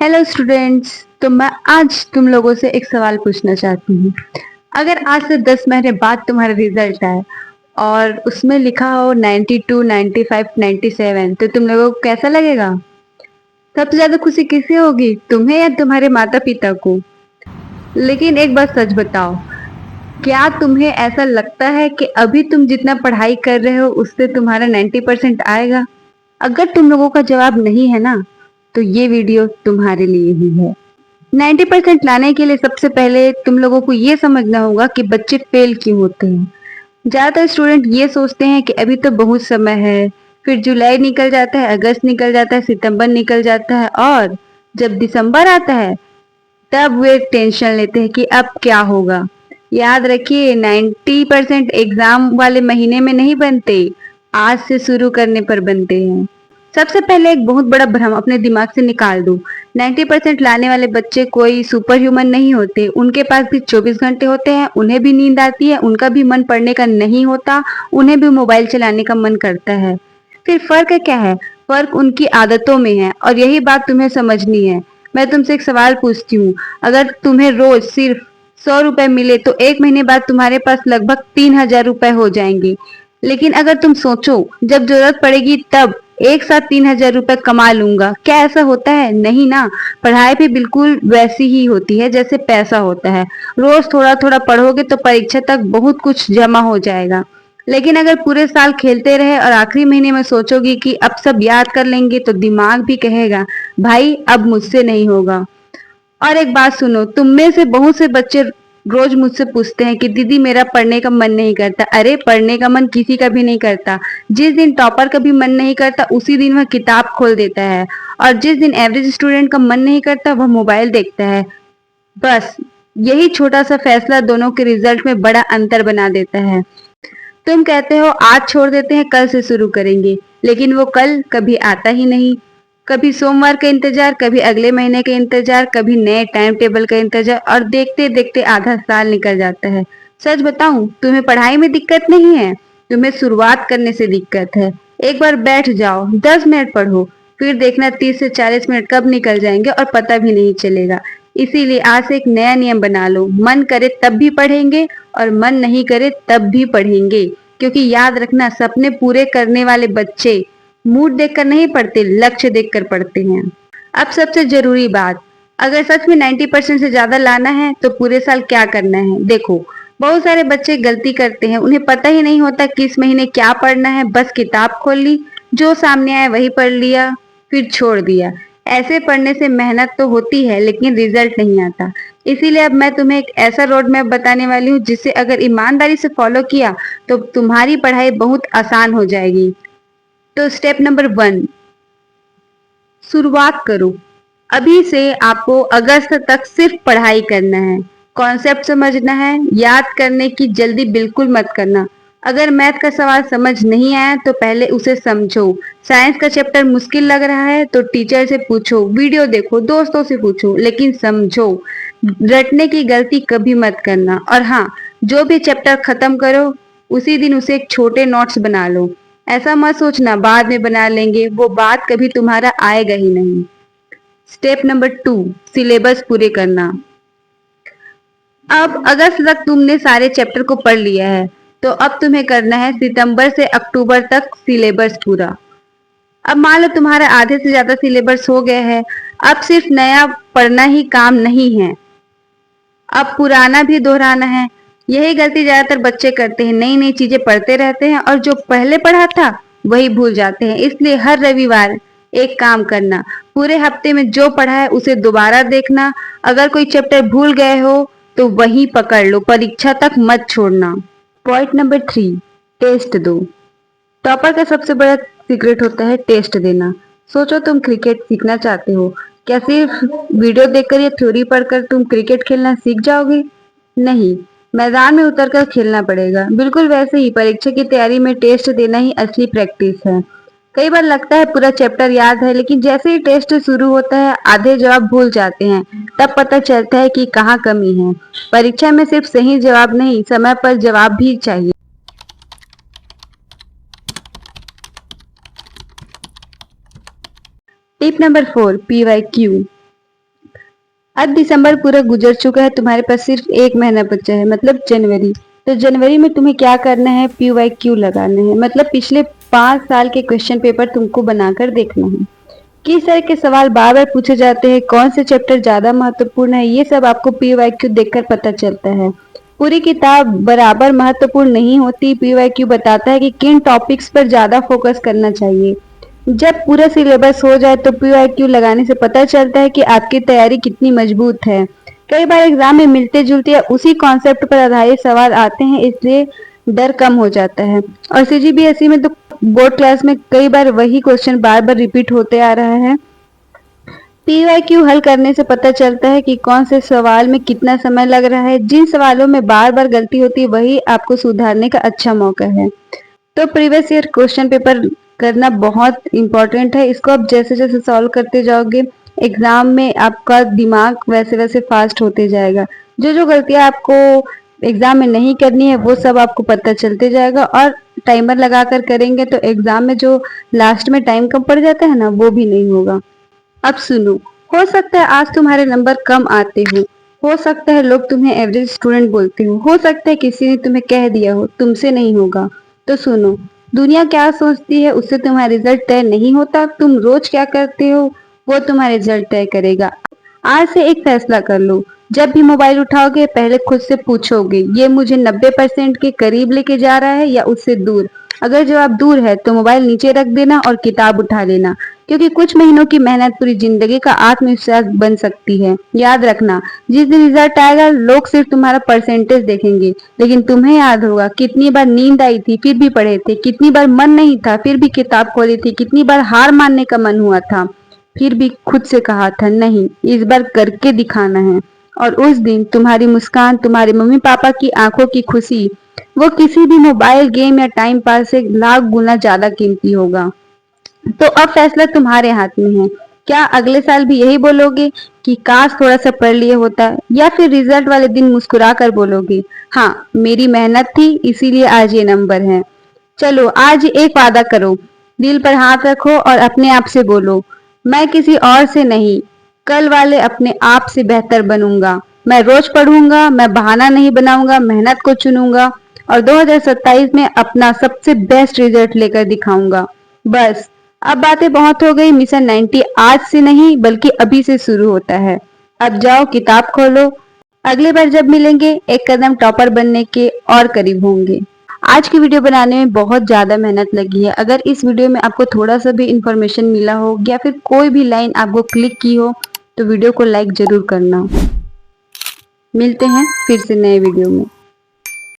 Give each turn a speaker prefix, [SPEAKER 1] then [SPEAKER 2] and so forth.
[SPEAKER 1] Hello students. तो मैं आज तुम लोगों से एक सवाल पूछना चाहती हूँ। अगर आज से 10 महीने बाद तुम्हारा रिजल्ट आए और उसमें लिखा हो 92, 95, 97, तो तुम लोगों को कैसा लगेगा? सबसे ज्यादा खुशी किसे होगी, तुम्हें या तुम्हारे माता पिता को? लेकिन एक बात सच बताओ, क्या तुम्हें ऐसा लगता है कि अभी तुम जितना पढ़ाई कर रहे हो उससे तुम्हारा 90% आएगा? अगर तुम लोगों का जवाब नहीं है ना, तो ये वीडियो तुम्हारे लिए ही है। 90% लाने के लिए सबसे पहले तुम लोगों को ये समझना होगा कि बच्चे फेल क्यों होते हैं। ज्यादातर स्टूडेंट ये सोचते हैं कि अभी तो बहुत समय है, फिर जुलाई निकल जाता है, अगस्त निकल जाता है, सितंबर निकल जाता है और जब दिसंबर आता है तब वे टेंशन लेते हैं कि अब क्या होगा। याद रखिए, 90% एग्जाम वाले महीने में नहीं बनते, आज से शुरू करने पर बनते हैं। सबसे पहले एक बहुत बड़ा भ्रम अपने दिमाग से निकाल दो। 90% लाने वाले बच्चे कोई सुपर ह्यूमन नहीं होते, उनके पास भी 24 घंटे होते हैं, उन्हें भी नींद आती है, उनका भी मन पढ़ने का नहीं होता, उन्हें भी मोबाइल चलाने का मन करता है। फिर फर्क क्या है? फर्क उनकी आदतों में है और यही बात तुम्हें समझनी है। मैं तुमसे एक सवाल पूछती हूँ, अगर तुम्हें रोज सिर्फ 100 रुपए मिले तो एक महीने बाद तुम्हारे पास लगभग 3,000 रुपए हो जाएंगे। लेकिन अगर तुम सोचो, जब जरूरत पड़ेगी तब एक साथ 3,000 रुपए कमा लूंगा, क्या ऐसा होता है? नहीं ना। पढ़ाई भी बिल्कुल वैसी ही होती है जैसे पैसा होता है। रोज थोड़ा थोड़ा पढ़ोगे तो परीक्षा तक बहुत कुछ जमा हो जाएगा। लेकिन अगर पूरे साल खेलते रहे और आखिरी महीने में सोचोगी कि अब सब याद कर लेंगे, तो दिमाग भी कहेगा भाई अब मुझसे नहीं होगा। और एक बात सुनो, तुम में से बहुत से बच्चे रोज मुझसे पूछते हैं कि दीदी मेरा पढ़ने का मन नहीं करता। अरे पढ़ने का मन किसी का भी नहीं करता। जिस दिन टॉपर का भी मन नहीं करता उसी दिन वह किताब खोल देता है, और जिस दिन एवरेज स्टूडेंट का मन नहीं करता वह मोबाइल देखता है। बस यही छोटा सा फैसला दोनों के रिजल्ट में बड़ा अंतर बना देता है। तुम कहते हो आज छोड़ देते हैं, कल से शुरू करेंगे, लेकिन वो कल कभी आता ही नहीं। कभी सोमवार का इंतजार, कभी अगले महीने का इंतजार, कभी नए टाइम टेबल का इंतजार, और देखते देखते आधा साल निकल जाता है। सच बताऊं, तुम्हें पढ़ाई में दिक्कत नहीं है, तुम्हें शुरुआत करने से दिक्कत है। एक बार बैठ जाओ, 10 मिनट पढ़ो, फिर देखना 30 से 40 मिनट कब निकल जाएंगे और पता भी नहीं चलेगा। इसीलिए आज से एक नया नियम बना लो, मन करे तब भी पढ़ेंगे और मन नहीं करे तब भी पढ़ेंगे। क्योंकि याद रखना, सपने पूरे करने वाले बच्चे मूड देखकर नहीं पढ़ते, लक्ष्य देखकर पढ़ते हैं। अब सबसे जरूरी बात, अगर सच में 90% से ज्यादा लाना है तो पूरे साल क्या करना है। देखो, बहुत सारे बच्चे गलती करते हैं, उन्हें पता ही नहीं होता किस महीने क्या पढ़ना है। बस किताब खोल ली, जो सामने आया वही पढ़ लिया, फिर छोड़ दिया। ऐसे पढ़ने से मेहनत तो होती है लेकिन रिजल्ट नहीं आता। इसीलिए अब मैं तुम्हें एक ऐसा रोड मैप बताने वाली हूँ जिसे अगर ईमानदारी से फॉलो किया तो तुम्हारी पढ़ाई बहुत आसान हो जाएगी। तो स्टेप नंबर 1, शुरुआत करो। अभी से आपको अगस्त तक सिर्फ पढ़ाई करना है, कॉन्सेप्ट समझना है, याद करने की जल्दी बिल्कुल मत करना। अगर मैथ का सवाल समझ नहीं आया तो पहले उसे समझो। साइंस का चैप्टर मुश्किल लग रहा है तो टीचर से पूछो, वीडियो देखो, दोस्तों से पूछो, लेकिन समझो। रटने की गलती कभी मत करना। और हाँ, जो भी चैप्टर खत्म करो उसी दिन उसे एक छोटे नोट्स बना लो। ऐसा मत सोचना बाद में बना लेंगे, वो बात कभी तुम्हारा आएगा ही नहीं। स्टेप नंबर 2, सिलेबस पूरे करना। अब अगस्त तक तुमने सारे चैप्टर को पढ़ लिया है, तो अब तुम्हें करना है सितंबर से अक्टूबर तक सिलेबस पूरा। अब मान लो तुम्हारा आधे से ज्यादा सिलेबस हो गया है, अब सिर्फ नया पढ़ना ही काम नहीं है, अब पुराना भी दोहराना है। यही गलती ज्यादातर बच्चे करते हैं, नई नई चीजें पढ़ते रहते हैं और जो पहले पढ़ा था वही भूल जाते हैं। इसलिए हर रविवार एक काम करना, पूरे हफ्ते में जो पढ़ा है उसे दोबारा देखना। अगर कोई चैप्टर भूल गए हो तो वही पकड़ लो, परीक्षा तक मत छोड़ना। पॉइंट नंबर 3, टेस्ट दो। टॉपर का सबसे बड़ा सीक्रेट होता है टेस्ट देना। सोचो तुम क्रिकेट सीखना चाहते हो, क्या सिर्फ वीडियो देखकर या थ्योरी पढ़कर तुम क्रिकेट खेलना सीख जाओगे? नहीं, मैदान में उतरकर खेलना पड़ेगा। बिल्कुल वैसे ही परीक्षा की तैयारी में टेस्ट देना ही असली प्रैक्टिस है। कई बार लगता है पूरा चैप्टर याद है, लेकिन जैसे ही टेस्ट शुरू होता है आधे जवाब भूल जाते हैं। तब पता चलता है कि कहाँ कमी है। परीक्षा में सिर्फ सही जवाब नहीं, समय पर जवाब भी चाहिए। Tip number 4, PYQ। अब दिसंबर पूरा गुजर चुका है, तुम्हारे पास सिर्फ 1 महीना बचा है, मतलब जनवरी। तो जनवरी में तुम्हें क्या करना है, PYQ लगाना है, मतलब पिछले 5 साल के क्वेश्चन पेपर तुमको बनाकर देखना है। किस तरह के सवाल बार बार पूछे जाते हैं, कौन से चैप्टर ज्यादा महत्वपूर्ण है, ये सब आपको PYQ देखकर पता चलता है। पूरी किताब बराबर महत्वपूर्ण नहीं होती। PYQ बताता है कि किन टॉपिक्स पर ज्यादा फोकस करना चाहिए। जब पूरा सिलेबस हो जाए तो PYQ लगाने से पता चलता है कि आपकी तैयारी कितनी मजबूत है। कई बार एग्जाम में मिलते जुलते या उसी कॉन्सेप्ट पर आधारित सवाल आते हैं, इसलिए डर कम हो जाता है। और CGPSE में तो बोर्ड क्लास में कई बार वही क्वेश्चन बार बार रिपीट होते आ रहा है। PYQ हल करने से पता चलता है कि कौन से सवाल में कितना समय लग रहा है। जिन सवालों में बार बार गलती होती है वही आपको सुधारने का अच्छा मौका है। तो प्रीवियस ईयर क्वेश्चन पेपर करना बहुत इम्पोर्टेंट है। इसको आप जैसे जैसे सॉल्व करते जाओगे एग्जाम में आपका दिमाग वैसे वैसे फास्ट होते जाएगा। जो जो गलतियां आपको एग्जाम में नहीं करनी है वो सब आपको पता चलते जाएगा, और टाइमर लगा कर करेंगे तो एग्जाम में जो लास्ट में टाइम कम पड़ जाता है ना, वो भी नहीं होगा। अब सुनो, हो सकता है आज तुम्हारे नंबर कम आते हो सकता है लोग तुम्हें एवरेज स्टूडेंट बोलते हो सकता है किसी ने तुम्हें कह दिया हो तुमसे नहीं होगा। तो सुनो, दुनिया क्या सोचती है उससे तुम्हारा रिजल्ट तय नहीं होता। तुम रोज क्या करते हो वो तुम्हारा रिजल्ट तय करेगा। आज से एक फैसला कर लो, जब भी मोबाइल उठाओगे पहले खुद से पूछोगे ये मुझे 90% के करीब लेके जा रहा है या उससे दूर। अगर जवाब दूर है तो मोबाइल नीचे रख देना और किताब उठा लेना, क्योंकि कुछ महीनों की मेहनत पूरी जिंदगी का आत्मविश्वास बन सकती है। याद रखना, जिस दिन रिजल्ट आएगा लोग सिर्फ तुम्हारा परसेंटेज देखेंगे, लेकिन तुम्हें याद होगा कितनी बार नींद आई थी फिर भी पढ़े थे, कितनी बार मन नहीं था फिर भी किताब खोली थी, कितनी बार हार मानने का मन हुआ था फिर भी खुद से कहा था नहीं, इस बार करके दिखाना है। और उस दिन तुम्हारी मुस्कान, तुम्हारे मम्मी पापा की आंखों की खुशी, वो किसी भी मोबाइल गेम या टाइम पास से लाख गुना ज्यादा कीमती होगा। तो अब फैसला तुम्हारे हाथ में है। क्या अगले साल भी यही बोलोगे कि काश थोड़ा सा पढ़ लिए होता, या फिर रिजल्ट वाले दिन मुस्कुरा कर बोलोगे हाँ मेरी मेहनत थी इसीलिए आज ये नंबर है। चलो आज एक वादा करो, दिल पर हाथ रखो और अपने आप से बोलो, मैं किसी और से नहीं, कल वाले अपने आप से बेहतर बनूंगा। मैं रोज पढ़ूंगा, मैं बहाना नहीं बनाऊंगा, मेहनत को चुनूंगा और 2027 में अपना सबसे बेस्ट रिजल्ट लेकर दिखाऊंगा। बस, अब बातें बहुत हो गई। मिशन 90 आज से नहीं बल्कि अभी से शुरू होता है। अब जाओ किताब खोलो, अगली बार जब मिलेंगे एक कदम टॉपर बनने के और करीब होंगे। आज की वीडियो बनाने में बहुत ज्यादा मेहनत लगी है। अगर इस वीडियो में आपको थोड़ा सा भी इंफॉर्मेशन मिला हो या फिर कोई भी लाइन आपको क्लिक की हो तो वीडियो को लाइक जरूर करना। मिलते हैं फिर से नए वीडियो में।